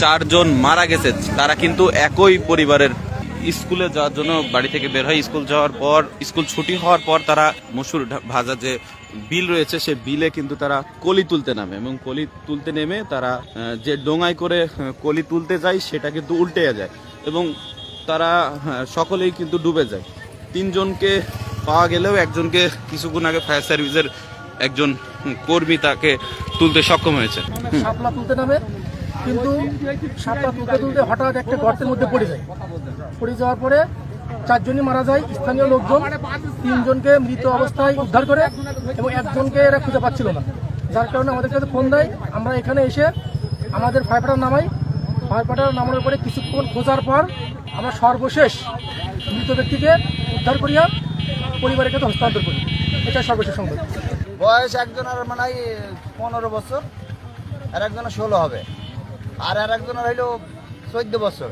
4 জন মারা গেছে তারা কিন্তু একই পরিবারের। স্কুলে যাওয়ার জন্য বাড়ি থেকে বের হয়, স্কুল যাওয়ার পর স্কুল ছুটি হওয়ার পর তারা মসুর ভাজা যে বিল রয়েছে সে বিলে কিন্তু তারা কলি তুলতে নামে এবং কলি তুলতে নেমে তারা যে ডোঙায় করে কলি তুলতে যায় সেটা কিন্তু উল্টে যায় এবং তারা সকলেই কিন্তু ডুবে যায়। 3জনকে পাওয়া গেলেও একজনকে কিছুক্ষণ আগে ফায়ার সার্ভিসের একজন কর্মী তাকে তুলতে সক্ষম হয়েছে। শাপলা তুলতে নামে, কিন্তু শাপলা তুলতে তুলতে হঠাৎ একটা গর্তের মধ্যে পড়ে যায়। পড়ে যাওয়ার পরে 4জনই মারা যায়। স্থানীয় লোকজন 3জনকে মৃত অবস্থায় উদ্ধার করে এবং একজনকে এরা খুঁজে পাচ্ছিল না, যার কারণে আমাদের কাছে ফোন দেয়। আমরা এখানে এসে আমাদের ফায়ার ফাইটার নামাই। ফায়ার ফাইটার নামানোর পরে কিছুক্ষণ খোঁজার পর আমরা সর্বশেষ মৃত ব্যক্তিকে উদ্ধার করিয়া পরিবারের কাছে হস্তান্তর করি। এটা সর্বশেষ সংবাদ। বয়স একজনের মানে 15 বছর, আর একজনের 16 হবে, আর একজনের হইল 14 বছর।